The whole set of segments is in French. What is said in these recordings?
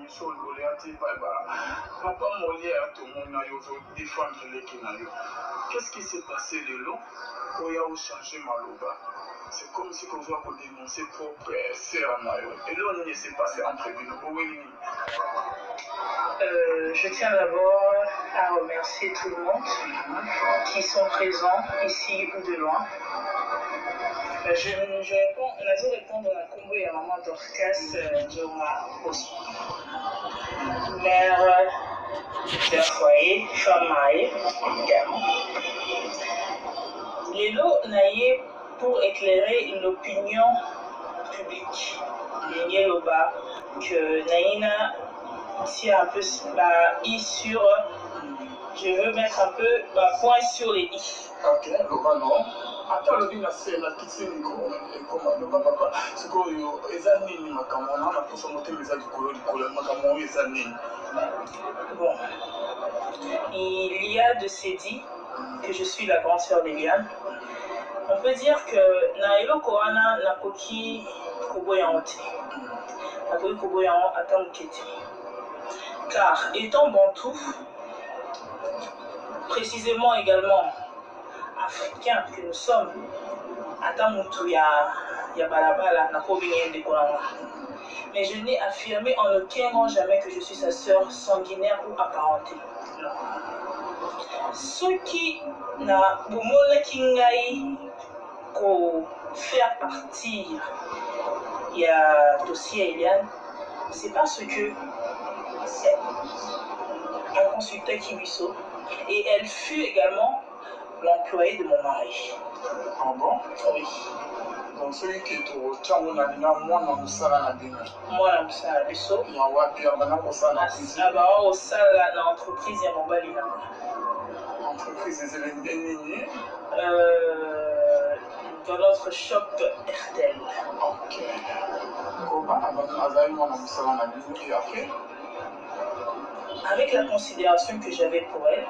émission Loléati Papa Molière, tout le monde a défendre l'équipe. Qu'est-ce qui s'est passé de l'eau pour y avoir changé Maloba? C'est comme si on voit pour dénoncer propre sœur. Et là, on s'est passé entre nous. Je tiens d'abord à remercier tout le monde qui sont présents ici ou de loin. Je réponds dans la combo et à maman Dorcas Djoma aussi. Mère d'un foyer, femme mariée, également. Lélo Naïe pour éclairer l'opinion publique. Loba que Naïna tient un peu sur. Je veux mettre un peu point sur les i. Ok, Loba non. Attends, le vin c'est la petite comme papa. C'est quoi, les années, ma camona, ma possibilité, mes amis, ma camona, les années. Bon, il y a de ces dits que je suis la grande sœur d'Eliane. On peut dire que Naïlo Koana Nakoki Koboyanti. Nakoki Koboyan Atamuketi. Car étant bantou, précisément également africains que nous sommes, mais je n'ai affirmé en aucun moment jamais que je suis sa sœur sanguinaire ou apparentée. Non. Ceux qui n'a faire partir il y a dossier Eliane, c'est parce que un consultant qui lui saute et elle fut également l'employé de mon mari. Ah bon? Oui. Donc celui qui est au Tchamo Nabina, moi non sala Nabina. Moi non sala biso. Il y a un Pierre Bana au sala Nabina. Ah bah au sala dans l'entreprise il y a mon balina. Entreprise des événements. Dans notre shop RTL. Ok. Comment Azaï moi non sala Nabina et après? Avec la considération que j'avais pour elle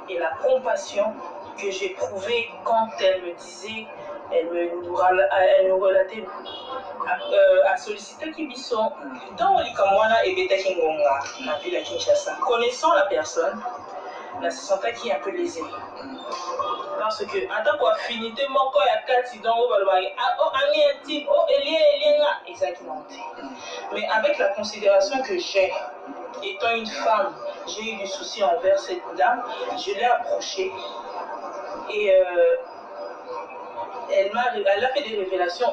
et la compassion que j'éprouvais quand elle me disait, elle nous relatait à solliciter Kibiso dans Likamwana et Beta Kingonga, la ville à Kinshasa. Connaissant la personne, la se sentait qui est un peu lésée. Parce que, en tant qu'affinité, mon corps a 4 dans mais avec la considération que j'ai, étant une femme, j'ai eu du souci envers cette dame, je l'ai approchée et elle a fait des révélations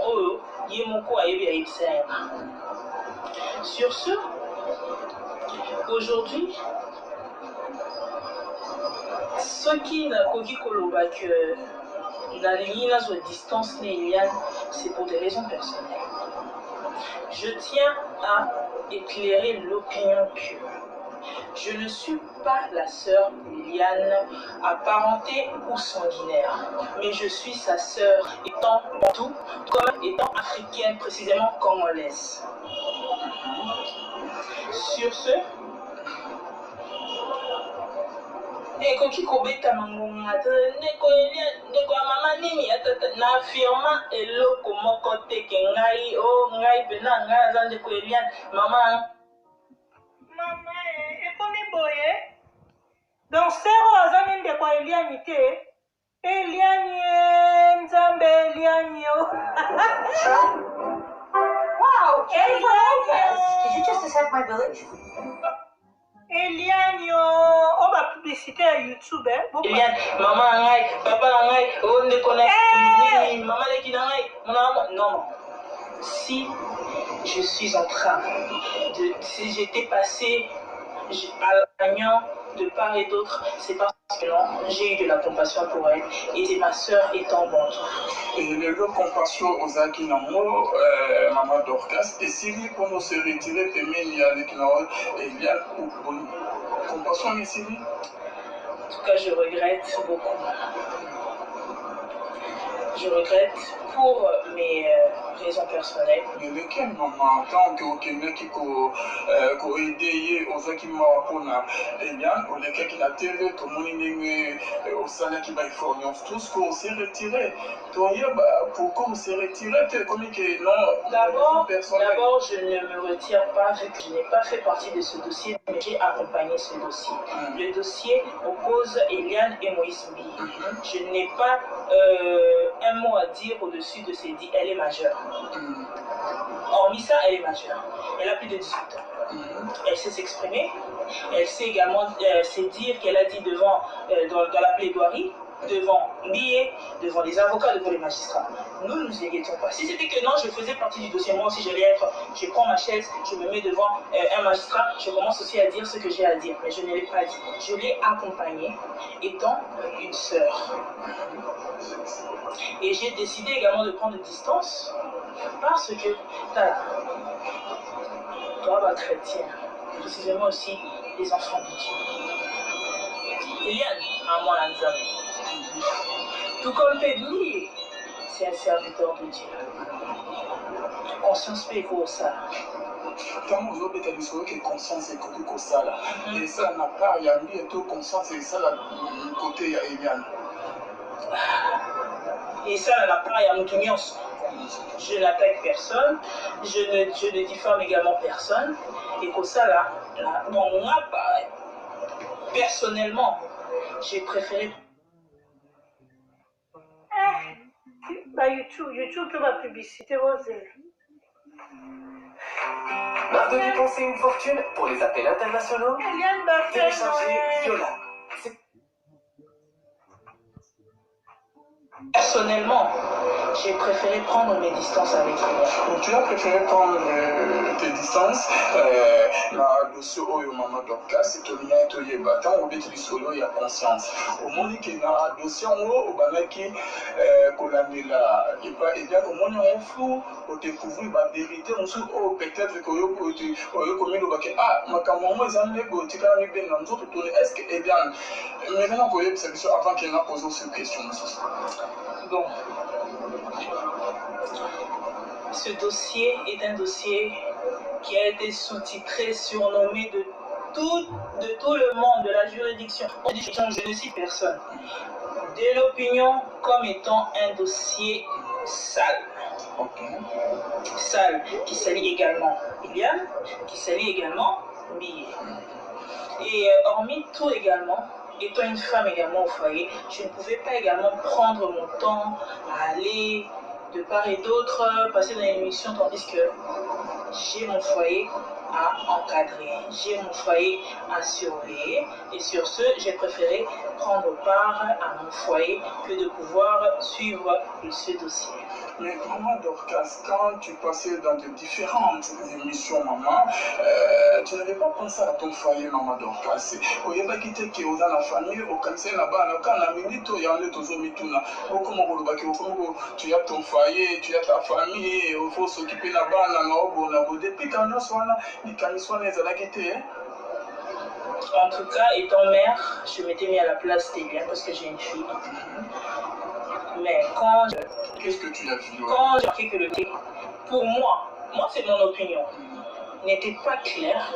sur ce, aujourd'hui, ce qui n'a pas dit que la ligne à distance c'est pour des raisons personnelles. Je tiens à éclairer l'opinion pure. Je ne suis pas la sœur d'Eliane, apparentée ou sanguinaire, mais je suis sa sœur étant bantou, comme étant africaine, précisément congolaise. Sur ce, ekoki kobeta mangonga neko mama nini na affirma eloko moko te ke ngai ngai pena ngai aza ndeko Eliane mama ekomi boye donc sero aza ni ndeko Eliane te Eliane nzambe Eliane Wow, did you just attack my village? Eliane on va publicité à YouTube Eliane maman ngai papa ngai on ne connaît maman leki ngai non si je suis en train de si j'étais passé à l'agneau de part et d'autre, c'est parce que non, j'ai eu de la compassion pour elle et c'est ma soeur étant bonne. Et le compassion aux Akinamo, maman Dorcas, et si lui pour nous se retirer, il y a les Kinao, et il y a compassion ici. En tout cas, je regrette beaucoup. Je regrette pour mes raisons personnelles. Mais lequel, maman, tant que quelqu'un qui a aidé aux gens qui m'ont appris, eh bien, au lequel qui a télé, tout le monde au salaire qui va faire, tout ce qu'on s'est retiré. Toi, pourquoi on s'est retiré? Comme que non, D'abord, je ne me retire pas vu que je n'ai pas fait partie de ce dossier, mais j'ai accompagné ce dossier. Le dossier oppose Eliane et Moïse Mbi. Je n'ai pas un mot à dire au-dessus de ces dits. Elle est majeure. Hormis ça, elle est majeure. Elle a plus de 18 ans. Elle sait s'exprimer. Elle sait également dire qu'elle a dit devant, dans la plaidoirie, devant Mbi, devant les avocats, devant les magistrats. Nous ne nous inquiétons pas. Si c'était que non, je faisais partie du dossier, moi aussi je prends ma chaise, je me mets devant un magistrat, je commence aussi à dire ce que j'ai à dire. Mais je ne l'ai pas dit. Je l'ai accompagnée étant une sœur. Et j'ai décidé également de prendre distance parce que toi, chrétien, précisément aussi les enfants de Dieu. Eliane, à moi, tout comme Pedri, c'est un serviteur de Dieu. Conscience paye pour ça. Quand vous avez dit que conscience est côté comme ça, et ça n'a pas, il y a mis tout conscience et ça, côté il y a Eliane. Et ça n'a pas, il y a mon je n'attaque personne, je ne diffame également personne. Et pour ça, personnellement, j'ai préféré. YouTube, ma publicité, Marre de dépenser une fortune pour les appels internationaux? Téléchargez Viola. Personnellement, j'ai préféré prendre mes distances avec elle. Donc tu as préféré prendre tes distances na dossier oyo maman Dorcas c'est que lien to yeba tant au beti solo ya conscience au moni que na dossier ngo obanaki kolandela et bien au moni on flou au découvrir la vérité on sou peut-être que yo comme le baké makambo mo ezamne ko tikala mi ben na nzoto tourner est-ce que eh bien maintenant ko yeba ça avant qu'il n'a posé cette question. Bon, ce dossier est un dossier qui a été sous-titré, surnommé de tout le monde, de la juridiction. Je ne cite personne. De l'opinion comme étant un dossier sale. Sale, qui salit également Eliane, qui salit également Mbi. Et hormis tout également, étant une femme également au foyer, je ne pouvais pas également prendre mon temps à aller de part et d'autre, passer dans l'émission, tandis que j'ai mon foyer à encadrer, j'ai mon foyer à surveiller. Et sur ce, j'ai préféré prendre part à mon foyer que de pouvoir suivre ce dossier. Mais maman Dorcas, quand tu passais dans de différentes émissions, maman, tu n'avais pas pensé à ton foyer, maman Dorcas. Au yeba quitté qui est dans la famille, au cancer là-bas, quand la minute, il y a un autre zomituna. Au comment tu as ton foyer, tu as ta famille, il faut s'occuper là-bas, depuis quand on soit là, il y a des quitté. En tout cas, étant mère, je m'étais mis à la place d'Eliane parce que j'ai une fille. Mais quand qu'est-ce que tu as vu? Quand j'ai remarqué que le texte, pour moi c'est mon opinion, n'était pas clair,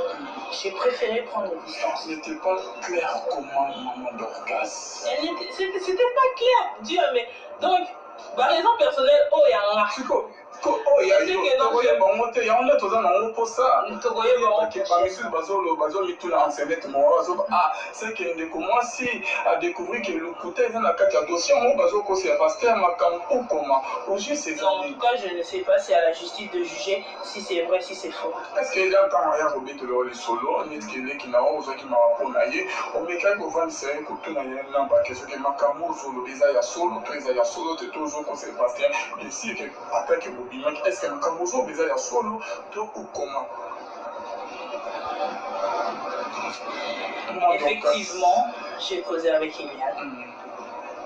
j'ai préféré prendre des distances. N'était pas clair comment maman Dorcas? C'était pas clair, Dieu, mais donc, par raison personnelle, il y a un article. Il y a un autre pour ça. C'est que commence à découvrir que le côté dans la dossier, parce que ma comment au juge c'est en tout cas, je ne sais pas, c'est à la justice de juger si c'est vrai, si c'est faux. Est-ce qu'il y a un temps à Robert le solo, on est qui n'a pas qui m'a apponaillé, on met quelques vents c'est que tout n'a rien pas que ce que ma camo solo, les solo, très solo, c'est toujours qu'on s'est passé. Ici, après que est-ce que le Camozo bizarre solo tout ou comment? Effectivement, j'ai causé avec Eliane.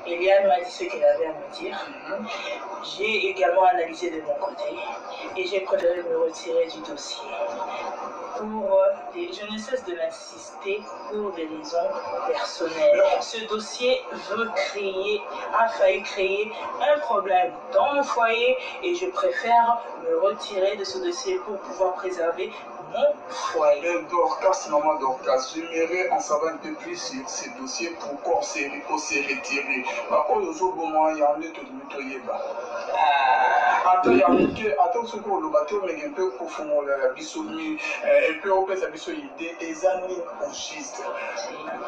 Eliane m'a dit ce qu'elle avait à me dire. J'ai également analysé de mon côté et j'ai préféré me retirer du dossier. je ne cesse de l'insister pour des raisons personnelles. Ce dossier a failli créer un problème dans mon foyer et je préfère me retirer de ce dossier pour pouvoir préserver mon foyer. Mais Dorcas, maman Dorcas, j'aimerais en savoir un peu plus sur ces dossiers, pourquoi on s'est retiré. Par contre, il y a un autre attends ce qu'on le bateau, mais un peu profond, la bisomie, un peu opé, sa bisomie, des années au giste.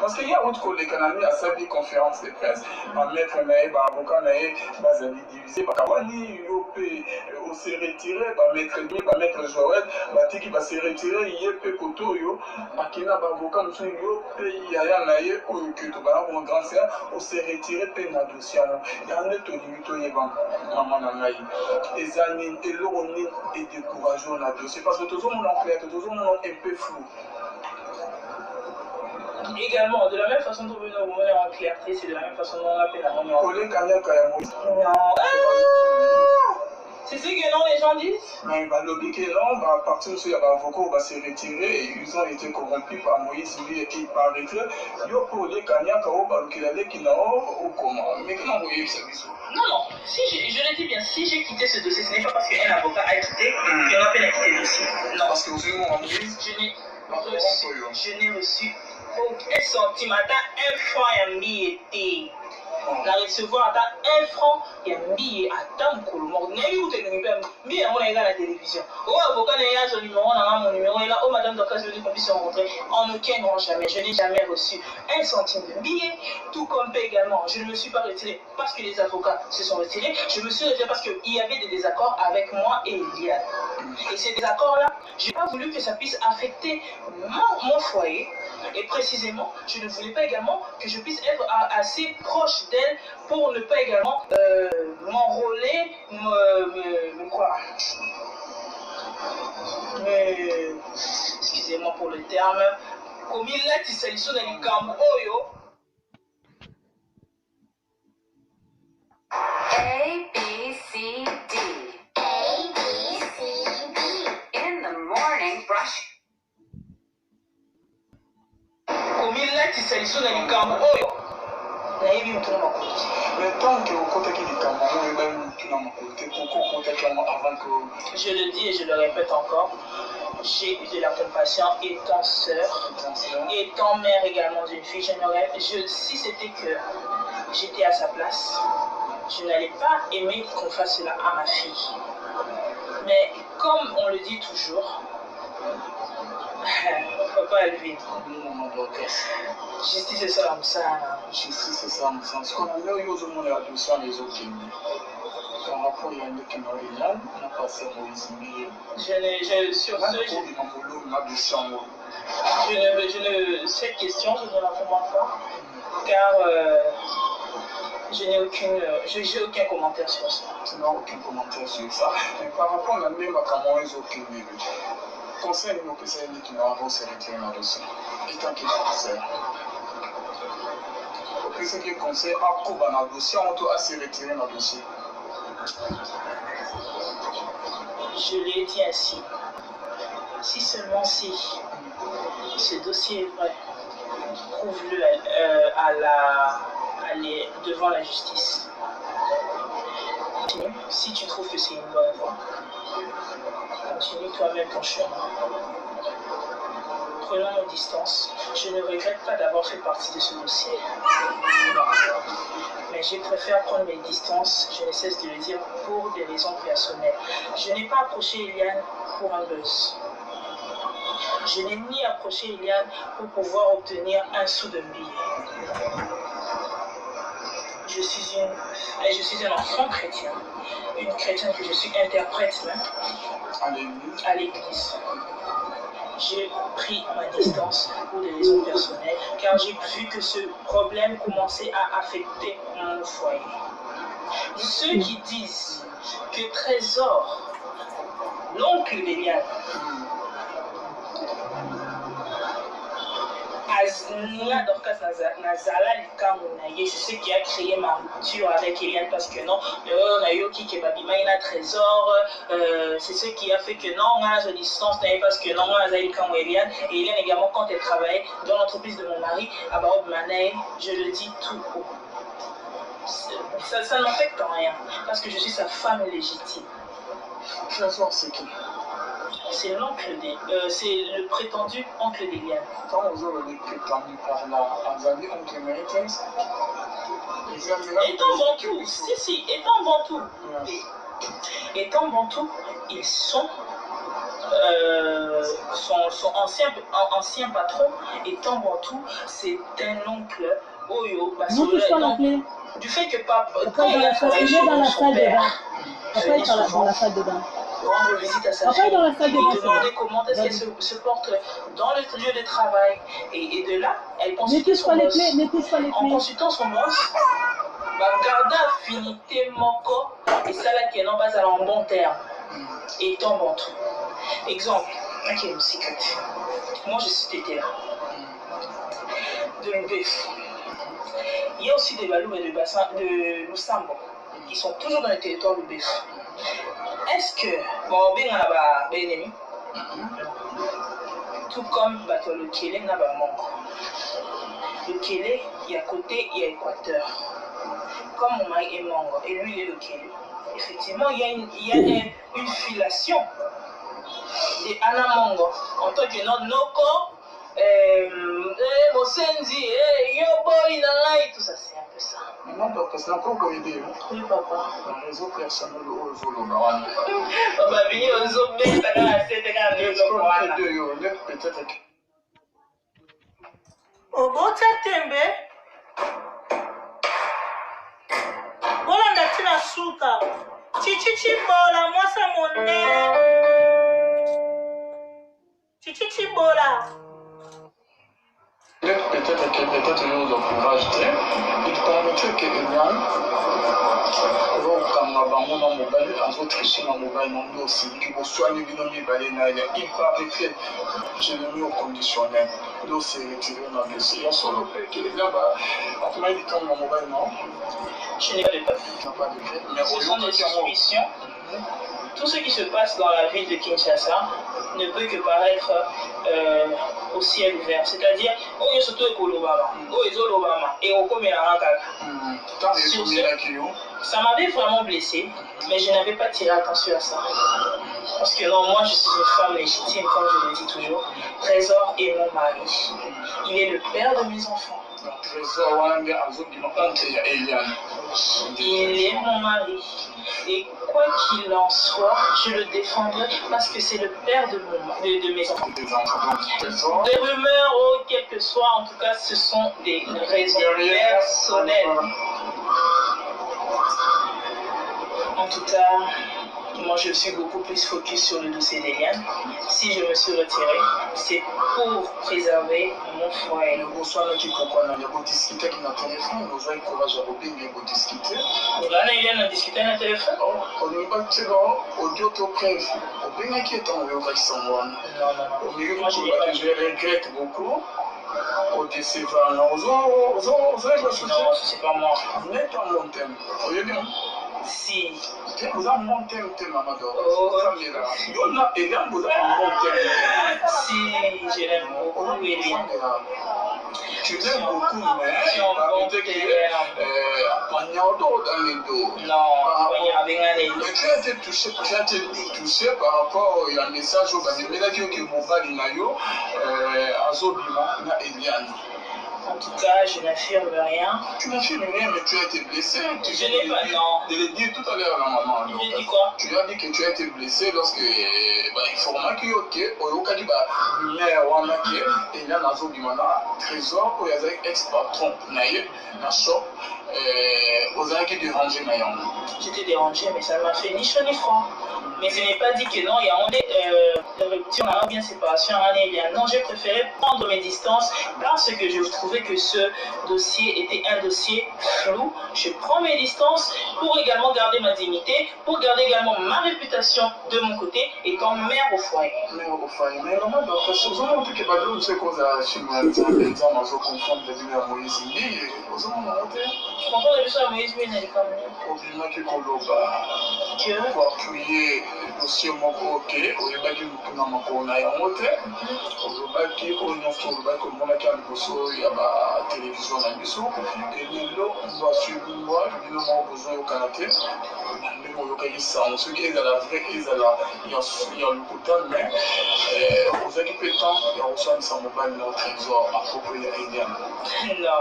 Parce qu'il y a autre collègue qui a mis à sa vie conférence de presse, ma maître naïe, ma avocat naïe, ma amis divisés, ma kawani, yopé, on s'est retiré, ma maître Joël, ma tiki va se retirer, yepé koto yo, ma kina, ma avocat, monsieur yopé, yaya naïe, ou que tu vas avoir un grand sœur, on s'est retiré, pe na dossier. Il y a un autre limite, maman naïe. Les années, et l'on est découragé dans le dossier, parce que toujours mon clair, toujours mon un peu flou. Également, de la même façon dont on est en clarté, c'est de la même façon dont on appelle la monnaie en clarté. C'est ce que non, les gens disent? Mais lobby que non, à partir de ce avocat va se retirer et ils ont été corrompus par Moïse, lui et qui paraît que yo pour les Kanya Kao Balukilale qui n'a au comment. Mais comment vous voyez ça? Non, si je le dis bien, si j'ai quitté ce dossier, ce n'est pas parce qu'un avocat a quitté que l'on peut quitter le dossier. Non. Parce que vous avez mon Moïse, je n'ai reçu aucun centime, un franc et un billet. La recevoir à 1 franc et un billet à tant que le monde n'est où tu es bien on est à la télévision. Oh avocat n'est là son numéro, mon numéro est là. Oh madame Dorcas veut dire qu'on puisse se rencontrer. En aucun grand jamais. Je n'ai jamais reçu un centime de billet. Tout comme paie également. Je ne me suis pas retiré parce que les avocats se sont retirés. Je me suis retiré parce qu'il y avait des désaccords avec moi et Eliane. Et ces désaccords-là, je n'ai pas voulu que ça puisse affecter mon foyer. Et précisément, je ne voulais pas également que je puisse être assez proche d'elle pour ne pas également m'enrôler, excusez-moi pour le terme, comme il l'a dit, c'est le son de Oyo. A, B, C, D. A, B, C, D. In the morning, brush. Comme il l'a dit, c'est le son de Oyo. Mais tant que vous comptez qu'il est Cameroun, pourquoi avant que... Je le dis et je le répète encore, j'ai eu de la compassion étant sœur, étant mère également d'une fille. Si c'était que j'étais à sa place, je n'allais pas aimer qu'on fasse cela à ma fille. Mais comme on le dit toujours, papa Elvin, justice c'est ça, justice c'est ça, parce qu'on a eu aux hommes la douceur les autres qui par rapport à une qui m'a on a passé Moïse cette question je ne la comprends pas car je n'ai aucun commentaire sur ça. Tu n'as aucun commentaire sur ça. Mais par rapport à la même Cameroun, ils ont aucun conseil nous que c'est qui n'a pas se retirer dans le dossier. Et tant qu'il conseil. Puis ce qui est conseil à couper dans le dossier, on doit se retirer dans le dossier. Je l'ai dit ainsi. Si seulement si ce dossier est vrai, prouve-le devant la justice. Si tu trouves que c'est une bonne voie, continue toi-même ton chemin. Prenons nos distances. Je ne regrette pas d'avoir fait partie de ce dossier. Mais je préfère prendre mes distances, je ne cesse de le dire, pour des raisons personnelles. Je n'ai pas approché Eliane pour un buzz. Je n'ai ni approché Eliane pour pouvoir obtenir un sou de billet. Je suis un enfant chrétien, une chrétienne que je suis interprète même à l'église. J'ai pris ma distance pour des raisons personnelles car j'ai vu que ce problème commençait à affecter mon foyer. Ceux qui disent que Trésor, l'oncle d'Eliane, a Nia Dorcas Nazala Likamunaye, c'est ce qui a créé ma rupture avec Eliane parce que non, Nayoki Kebabima Ina Trésor, c'est ce qui a fait que non, on a la distance parce que non, on a Likamu Eliane. Et Eliane également, quand elle travaillait dans l'entreprise de mon mari, à Barob Manaï, je le dis tout haut. Ça n'affecte rien parce que je suis sa femme légitime. Trésor, c'est qui? C'est l'oncle c'est le prétendu oncle d'Eliane. Quand vous avez prétendu par là, vous avez oncle américain? Étant bantou, si, étant bantou. Étant bantou, ils sont son ancien patron étant bantou, c'est un oncle Oyo. Du fait que papa, quand il a travaillé chez son père, Papa est dans la salle de bain. Rendre visite à sa fille, lui demander comment est-ce qu'elle se porte dans le lieu de travail. Et de là, elle consulte son boss. En consultant son boss, garda affinité moko et ça là qui est non pas en bon terme. Et tombe en tout. Exemple, ok, moi je suis tété là. De l'Oubef. Il y a aussi des Balou et de bassin de Lusambo qui sont toujours dans le territoire de l'Oubef. Est-ce que, bon, bien là-bas, ben ennemi, tout comme le Kélé n'a pas manque. Le Kélé, il y a côté, il y a Équateur. Comme mon mari est mango et lui il est le Kélé. Effectivement, il y a une filation de Anna Mongo en tant que non Noko, Mosenzi, Yo Boy, Nalai, tout ça, c'est un peu ça. Non, parce que c'est encore une idée. Oui, papa. Dans les autres personnels, au Zolo, Papa, vini au Zobé, ça va assez de peut-être. Au Bota Tembe, Bolanda Tina Suka, Chichichi Bola, moi ça mon nez. Chichichi Bola. Peut-être que nous encourage, il permettrait que Eliane, quand on mobile, en autre chien en mobile, non aussi, qui vous soigne l'économie balénaire, il paraîtrait, je l'ai mis au conditionnel, donc c'est retiré dans le dossier sur le fait. Là-bas, après, il dit quand on mobile, non? Je n'ai pas de fait. Mais ce sont des suspicions. Tout ce qui se passe dans la ville de Kinshasa ne peut que paraître au ciel ouvert. C'est-à-dire, il y a surtout l'Obama, l'Obama, et au ça m'avait vraiment blessé, mais je n'avais pas tiré attention à ça. Parce que non, moi je suis une femme légitime, comme je le dis toujours. Trésor est mon mari. Il est le père de mes enfants. Il est mon mari. Et quoi qu'il en soit, je le défendrai parce que c'est le père de mes enfants. Des rumeurs ou quel que soit, en tout cas, ce sont des raisons personnelles. En tout cas, moi je suis beaucoup plus focus sur le dossier d'Eliane. Si je me suis retirée, c'est pour préserver mon foyer. Nous avons discuté avec notre téléphone, nous avons courage à discuter. Nous avons discuté avec notre téléphone. On n'est pas très grand, audio to preuve. On est inquiétant, on va s'en voir. Non, je regrette beaucoup. Au décevant, non, c'est pas moi. Vous n'êtes pas mon thème. Vous voyez bien? Si. Vous avez mon thème, Amador. Vous avez là. Vous avez mon thème. Si, je l'aime beaucoup, Eliane. Tu l'aimes beaucoup, mais tu as été touché par rapport au message que Mobali Nayo a Zobima na Eliane. En tout cas, je n'affirme rien. Tu n'affirmes rien, mais tu as été blessé. Je n'ai pas, non. Je l'ai dit tout à l'heure à la maman. Tu dis quoi? Tu as dit que tu as été blessé lorsque information qui est au cas du mère ou il y a un trésor pour les ex-patrons. Na shop Vous avez dérangé Mayon. J'étais dérangée, mais ça ne m'a fait ni chaud ni froid. Mais ce n'est pas dit que non, il y a une rupture, bien séparation, non, j'ai préféré prendre mes distances parce que je trouvais que ce dossier était un dossier flou. Je prends mes distances pour également garder ma dignité, pour garder également ma réputation de mon côté, étant mère au foyer. Mère au foyer, mais vraiment, d'après ce que vous avez pas de ce qu'on a chez moi, les gens ont confondre de Moïse Ndi, vous avez monté. Je comprends la question à Moïse Ndi, elle est quand même. Obligement que Koloba, pour appuyer le dossier Moko, ok, au lieu de nous Moko, on a monté. Au lieu de nous a la télévision dans le son, et nous, on va suivre nous, nous avons besoin au Canada. Nous avons ceux qui sont la vraie, il y a le côté, mais vous occupez le temps, il y a aussi un mobile dans le trésor approprié à Eliane. Non.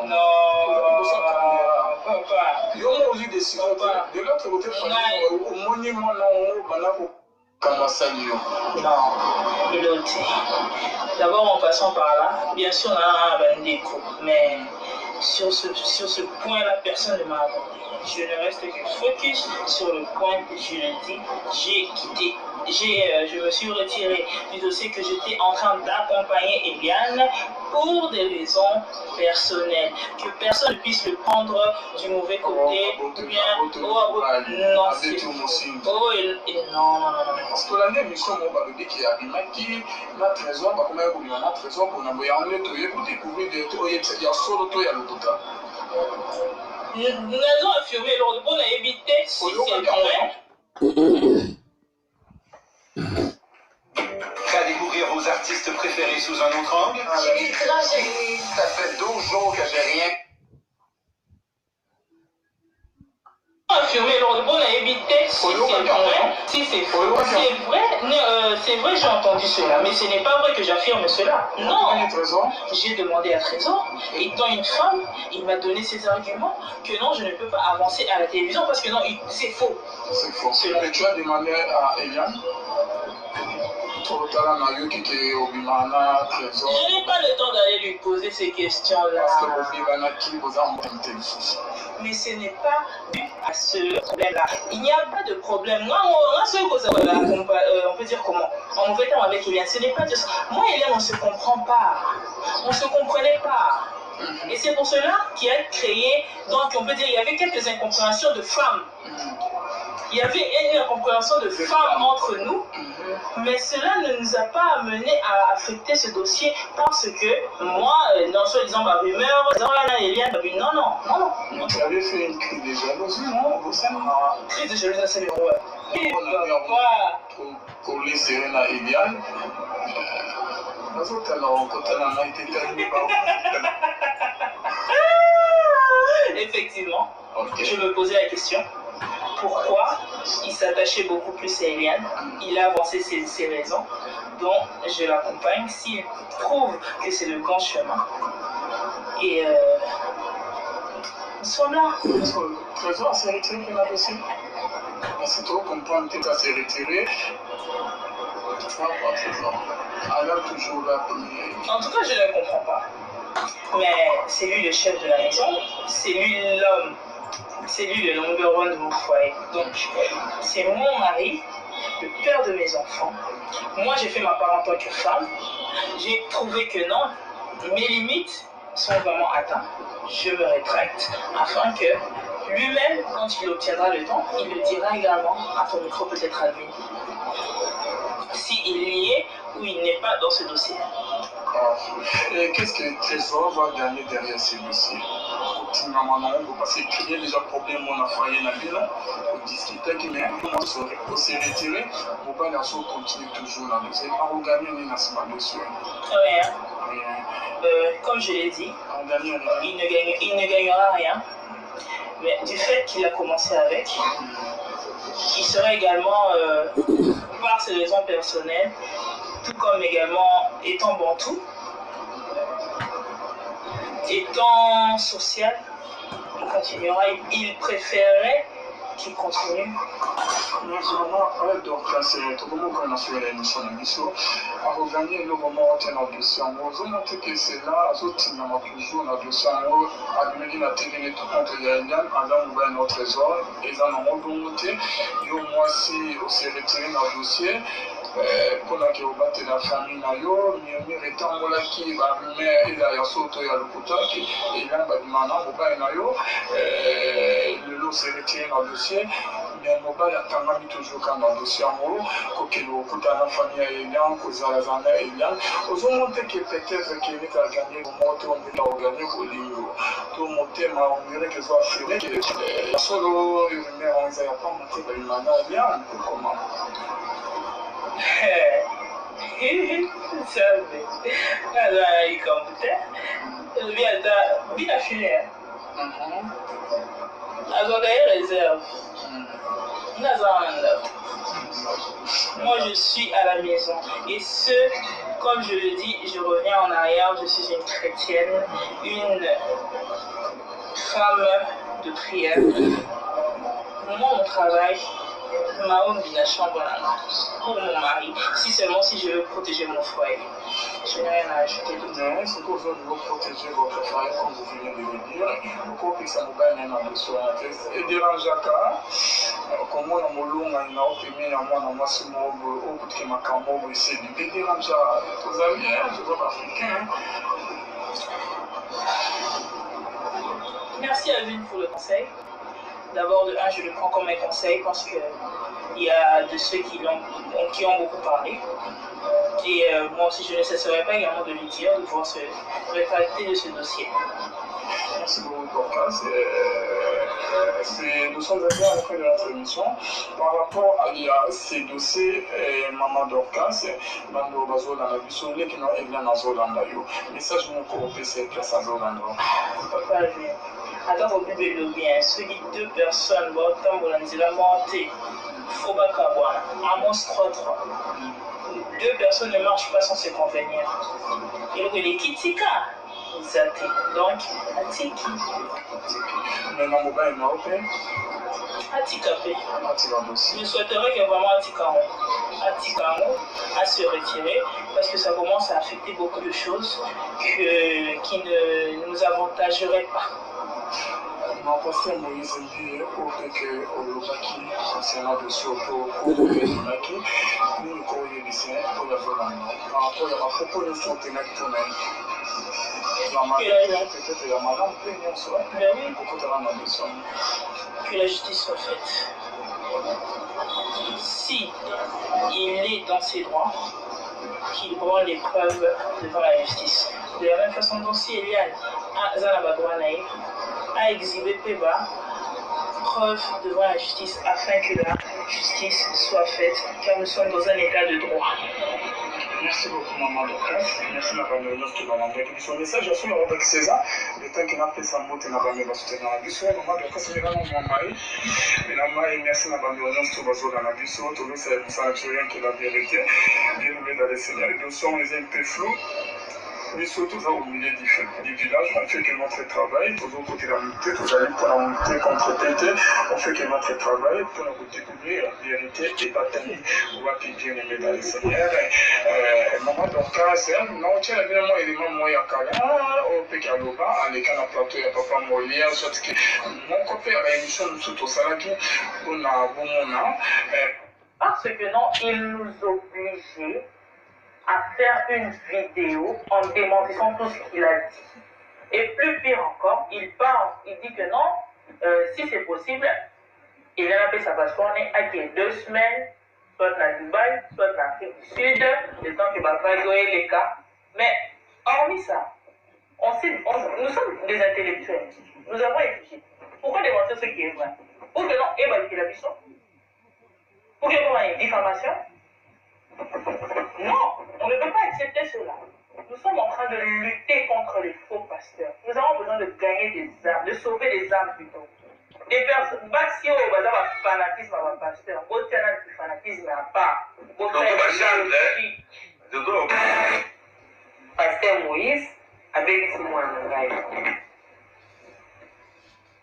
Non. Papa. Il y a aussi des décisions de l'autre côté, au monument, non, d'abord en passant par là, bien sûr on a un déco, mais sur ce point-là, personne ne m'a abordé. Je ne reste que focus sur le point que je le dis. J'ai quitté, je me suis retiré du dossier que j'étais en train d'accompagner Eliane pour des raisons personnelles. Que personne ne puisse le prendre du mauvais côté. Non, c'est faux. Non. Parce que l'année, mission, on dit qu'il y a un trésor, un trésor pour découvrir des trucs, il y a solo, il y a le total. Nous allons affirmer l'ordre pour éviter si c'est vrai. Prêt à découvrir vos artistes préférés sous un autre angle? Ça fait 12 jours que j'ai rien. Affirmer l'ordre pour éviter si c'est vrai. Si c'est faux. C'est vrai, j'ai entendu cela, mais ce n'est pas vrai que j'affirme cela. Non. J'ai demandé à Trésor, étant une femme, il m'a donné ses arguments que non, je ne peux pas avancer à la télévision parce que non, c'est faux. C'est faux. Mais tu as demandé à Eliane? Je n'ai pas le temps d'aller lui poser ces questions-là. Mais ce n'est pas dû à ce problème-là. Il n'y a pas de problème. Moi, on peut dire comment? En mauvais temps avec Eliane, ce n'est pas de ça. Moi et Eliane, on ne se comprend pas. On ne se comprenait pas. Et c'est pour cela qu'il a créé, donc on peut dire, il y avait quelques incompréhensions de femmes. Il y avait une incompréhension de femmes entre nous, mais cela ne nous a pas amené à affecter ce dossier parce que moi, non soi-disant ma rumeur, non. Tu avais fait une crise de jalousie, non? Crise de jalousie, c'est le roi. Pour les Serena et Eliane, effectivement, je me posais la question. Pourquoi il s'attachait beaucoup plus à Eliane? Il a avancé ses raisons, dont je l'accompagne s'il trouve que c'est le grand chemin. Et nous sommes là. Trésor s'est retiré pour la possible. Parce que tu comprends que tu s'est retiré. Alors toujours là. En tout cas, je ne comprends pas. Mais c'est lui le chef de la maison, c'est lui l'homme. C'est lui le number one de mon foyer. Donc, c'est mon mari, le père de mes enfants. Moi, j'ai fait ma part en tant que femme. J'ai trouvé que non, mes limites sont vraiment atteintes. Je me rétracte afin que lui-même, quand il obtiendra le temps, il le dira également à ton micro, peut-être à lui. S'il y est ou il n'est pas dans ce dossier. Qu'est-ce que Trésor va gagner derrière ces dossiers? Parce qu'il y a déjà un problème on a foyer dans la ville, on discutait qu'il y a un s'est retiré, on va continuer toujours dans le dossier. On gagne un dossier. Rien. Comme je l'ai dit, il ne gagnera rien. Mais du fait qu'il a commencé avec, il sera également, par ses raisons personnelles, tout comme également étant bantou, étant social, il continuera, il préférerait qui continue. Merci maman. Donc là, c'est tout le monde qui a suivi l'émission de l'émission. À regagner le moment où tu es dans le dossier en haut. Je montre que c'est là, à autres, il y a toujours dans le dossier en haut. À demander la télé, tout contre les Indiens, avant de voir notre trésor. Et ils en ont remonté. Et au moins, si on s'est retiré dans le dossier, pour la kirobate la famille nayo miritan mola ki ba me ila ya soto ya lokuta ki ila ba dimana moba nayo le lot s'est retiré dans le dossier mais moba ya tanga mi toujours quand dans le dossier en haut ko ke lo kuta na famille ya Elian ko za la zana Elian ozo monter que peut-être qu'il est à gagner au monter on peut la gagner au lieu tout monter ma on dirait que ça fait que solo mais on ça ya pas monter ba dimana Elian comment sabe nada ikamute bien filer azonga réserve moi je suis à la maison et comme je le dis, je reviens en arrière, je suis une chrétienne, une femme de prière. Moi, mon travail, ma homme vit la chambre pour mon mari, si seulement si je veux protéger mon foyer. Je n'ai rien à ajouter de mais c'est que vous devez protéger votre foyer comme vous venez de le dire. Pourquoi que ça nous gagne dans le soir et dérangeaka comme on a molonga na opémé na moi na masse mobo au bout de ma camobo ici de dérange aux amis aux autres africains. Merci à Lune pour le conseil. D'abord, de un, je le prends comme un conseil parce qu'il y a de ceux qui ont beaucoup parlé. Et moi aussi, je ne cesserai pas également de lui dire de pouvoir se rétracter de ce dossier. Merci beaucoup, Dorcas. Nous sommes arrivés à la fin de notre émission. Par rapport à ces dossiers, Maman Dorcas, Bando Bazola, la Bissole, qui n'ont pas dans Zolanda. Message mon coopé, c'est place à Zolanda. Papa, attends, au bébé le bien. Celui deux personnes, Botam, Bolanzila, Monté, Fobakawa, Amos 3-3. Deux personnes ne marchent pas sans se convenir. Et donc, les Kitika. Donc, Atiki. Maintenant, mobile est mort. Atikapé. Je souhaiterais que vraiment Atikamo à se retirer parce que ça commence à affecter beaucoup de choses qui ne nous avantageraient pas. Mon pasteur Moïse dit au fait que Olobaki, concernant le surtout au Olobaki, nous courrier du Seigneur pour la zone par rapport à ma propos de son ténèbre pour nous. Que la justice soit faite. Si il est dans ses droits, qu'il rend les preuves devant la justice. De la même façon dont si Eliane a exhibé Peba, preuve devant la justice afin que la justice soit faite, car nous sommes dans un état de droit. Merci beaucoup, Maman Dorcas. Merci, Madame Léonore, qui va l'envoyer son message. Je suis avec César. Le temps qu'il a fait sa moto, Madame Léonore, qui va l'envoyer. Maman Dorcas, c'est vraiment mon mari. Merci, Madame Léonore, qui va l'envoyer. Tout le monde sait que la vérité. Bien aimé dans les Seigneurs. Les dossiers, on les a un peu flous. Mais surtout, au milieu du village, on fait que notre travail, pour nous côté de la montée, vous allez pour la montée contre TT, on fait que notre travail pour nous découvrir la vérité et bataille. On va bien aimer dans les Seigneurs. Maman Dorcas, non, tiens, évidemment, il est maman Yakala, au Pekaloba, à l'écran à plateau, il y a papa Molière, soit que mon copain à l'émission de Souto Salaki, on a bon moment. Parce que non, il nous obligeait à faire une vidéo en démentissant tout ce qu'il a dit. Et plus pire encore, il dit que non, si c'est possible, il a appelé sa passeport à 2 semaines, soit à Dubaï, soit en Afrique du Sud, le temps que papa jouait les cas. Mais hormis ça, nous sommes des intellectuels. Nous avons étudié. Pourquoi démentir ce qui est vrai? Pour que non, et la mission? Pour qu'il y ait une diffamation? Non, on ne peut pas accepter cela. Nous sommes en train de lutter contre les faux pasteurs. Nous avons besoin de gagner des âmes, de sauver des âmes plutôt. Des personnes, si on va avoir un fanatisme à un pasteur, on tient un fanatisme à part. Pasteur Moïse, avec ce moi,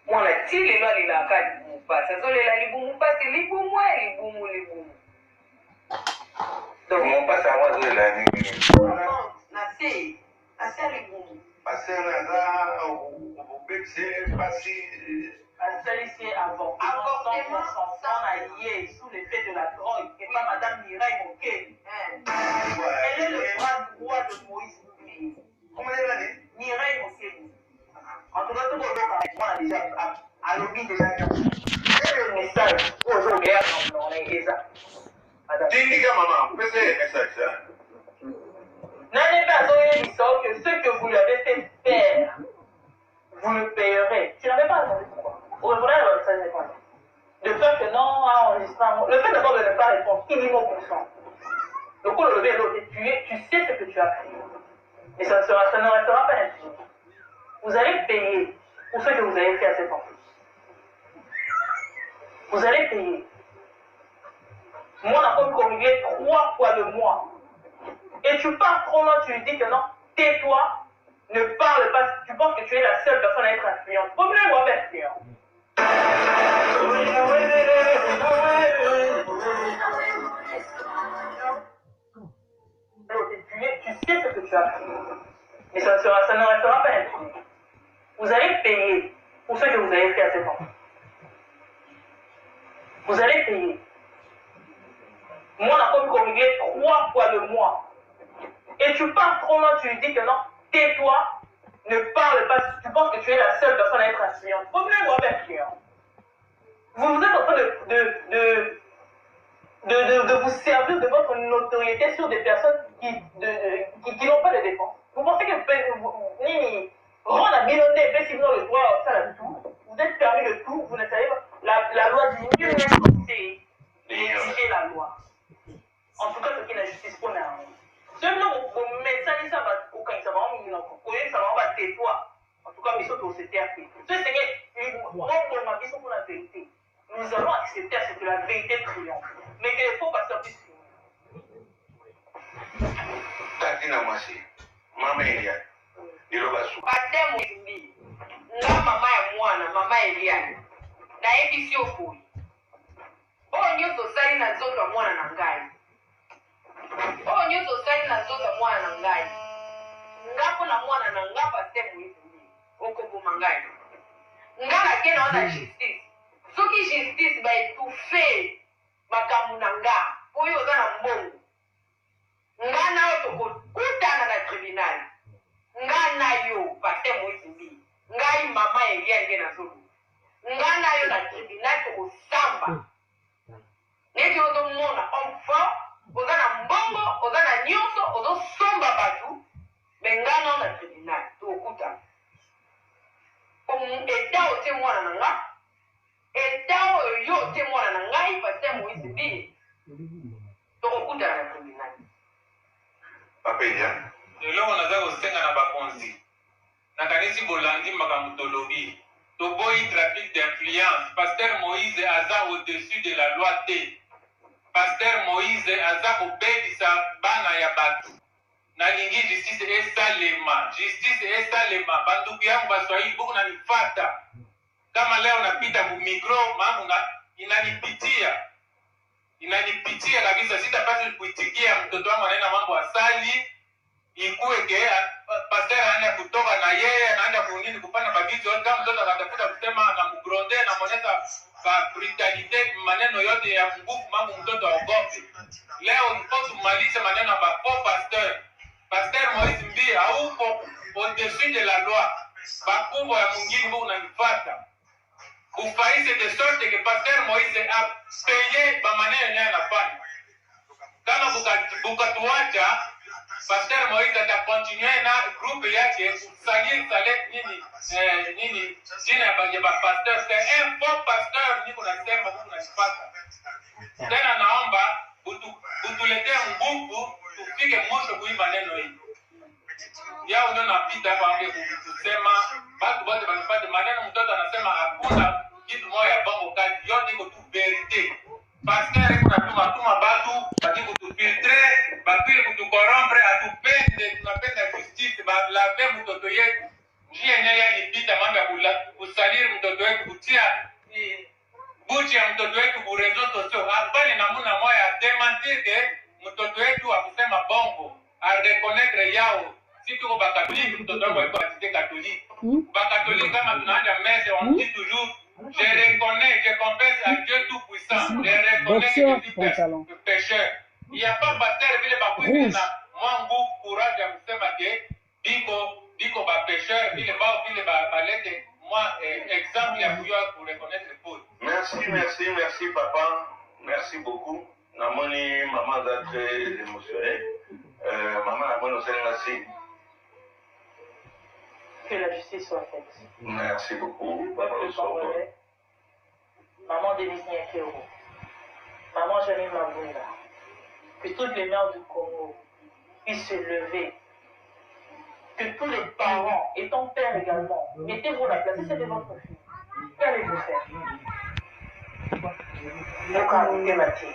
on a dit les lois, il a pasa zolela libumu pasi libumu libumu donc Mon passe à moi de l'année. nasi libumu Parce que là, au BC, passé. Assalissé avortement sans aïe sous l'effet de la drogue et pas Madame Mireille Moké. Elle est le bras droit de Moïse Boubé. Comment elle a dit? Mireille Moké. En tout cas, tout le monde a déjà à l'objet déjà. C'est le message aujourd'hui. On est déjà. Tindiga maman, fais le message ça. N'allez pas donner l'histoire que ce que vous lui avez fait faire, vous le payerez. Tu n'avais pas attendu pourquoi? Vous répondez à votre message. De peur que non, enregistrement. Le fait d'abord de ne pas répondre, il dit non consent. Le coup, le lever et l'autre, tu sais ce que tu as fait. Et ça ne restera pas infini. Vous allez payer pour ce que vous avez fait à cet enfant. Vous allez payer. Moi, on a comme corrigé 3 fois le mois. Et tu pars trop loin, tu lui dis que non, tais-toi, ne parle pas. Tu penses que tu es la seule personne à être influente. Revenez-moi influent. Tu sais ce que tu as fait. Mais ça ne restera pas infini. Vous allez payer pour ce que vous avez fait à cet enfant. Vous allez payer. Moi, on a comme corrigé 3 fois le mois. Et tu pars trop loin, tu lui dis que non, tais-toi, ne parle pas. Tu penses que tu es la seule personne à être influente. Revenez-moi influent. Vous êtes en train de vous servir de votre notoriété sur des personnes qui n'ont pas de défense. Vous pensez que Nini, rendre à Bilondé, Bessibno le droit, ça là tout. Vous êtes permis de tout, vous ne savez pas. La loi dit mieux c'est exiger la loi. En tout cas, ce qui est la justice qu'on a. Seulement, vous mettez ça, ça va au cas où ça va en minimum. Ça va tais-toi. En tout cas, bisous pour CTRP. Ce Seigneur, on m'a dit pour la vérité. Nous allons accepter à ce que la vérité triomphe. Mais que les faux pasteurs puissent finir. Tatina Masi, Maman Elia, Ilobasu. Pasteur Moïse, nga mama ya mwana, mama Eliane. Nayebisi yo boye. Oyo nyonso osali na nzoto ya mwana na ngai. Oyo nyonso osali na nzoto ya mwana na ngai. Nga mpona mwana na nga pasteur Moïse okoboma ngai. Nga nakende wana justice. Soki justice baetufe makambo na nga oyo oza na mbongo. Nga na yo tokokutana na tribunal. Nga na yo pasteur Moïse Mbi. Ngai mama Elia nde nazoloba. Nga na yo na tribunal tokosamba. Neti ozomona homme fort, oza na mbongo, oza na nyonso, ozosomba bato, me nga na yo na tribunal tokokutana. Eta otie mwana na nga, eta oyo yo otie mwana na ngai pasteur Moïse Mbi. Tokokutana na tribunal. Papa Elia. Eloko naza kosenga na bakonzi nakanisi bolandi makambo tolobi toboyi trafic d'influence. Pasteur Moïse aza au-dessus de la loi te. Pasteur Moïse aza kobebisa bana ya bato. Nalingi justice esalema. Justice esalema. Banduku yangu baswahili buku nanifata. Kama leo napita ku micro mambo inanipitia. Inanipitia kabisa, sitapata kuitikia mtoto wangu anaenda mambo asali. Ikuwe ke pasteur anaenda kutoka na yeye anaenda kunini kupana babizi yote. Kama mtoto anatafuta kusema na mugronde na moneza ba brutalite maneno yote ya nguvu mambo mtoto aogope. Leo ndipo tumalize maneno ya faux pasteur. Pasteur Moïse Mbi hauko au-dessus de la loi. Bakubwa ya mwingine mbona unanifuata. Kufaise de sorte que pasteur Moïse a payé ba maneno yeye anafanya. Kama bukatuacha pasteur Moïse atakontinue na groupe yake kusalir nini jina ya pasteur. C'est un faux pasteur niko nasema huko nasipata. Tena naomba utuletee nguvu tufike mwisho kuimba neno hili. Yao ndio napita hapa kusema watu wote wanapata maneno mtoto anasema hakuna kitu moja ya bongo kati yote iko tu verite. Pasteur kuna tuma batu baki kutufiltre baki kutukorrompre atupende tunapenda justice ba lave mtoto yetu. Njia yenyewe ilipita mambo ya kusalir mtoto wetu kutia buchi ya mtoto wetu ku réseaux sociaux apale namuna moya ya démentir que mtoto wetu akusema bongo a reconnaître yao si tuko bakatolike mtoto wangu alikuwa baptisé catholique bakatolike kama tunaanja messe on dit toujours je reconnais, je confesse à Dieu tout-puissant, je reconnais que je suis pécheur. Il n'y a pas pasteur vile bakuini na mwangu courage ya kusema que biko ba pécheur vile bao vile balete moi exemple ya kujua pour reconnaître faute. Merci papa. Merci beaucoup. Namoni maman est très émotionnée. Maman a bonne aussi. Que la justice soit faite. Merci beaucoup. Maman Denise Nyakero, maman Janine Mabunda, que toutes les mères du Congo puissent se lever, que tous les parents et ton père également, mettez-vous la place, si c'était votre fille, qu'allez-vous faire? Le cas de Mathieu.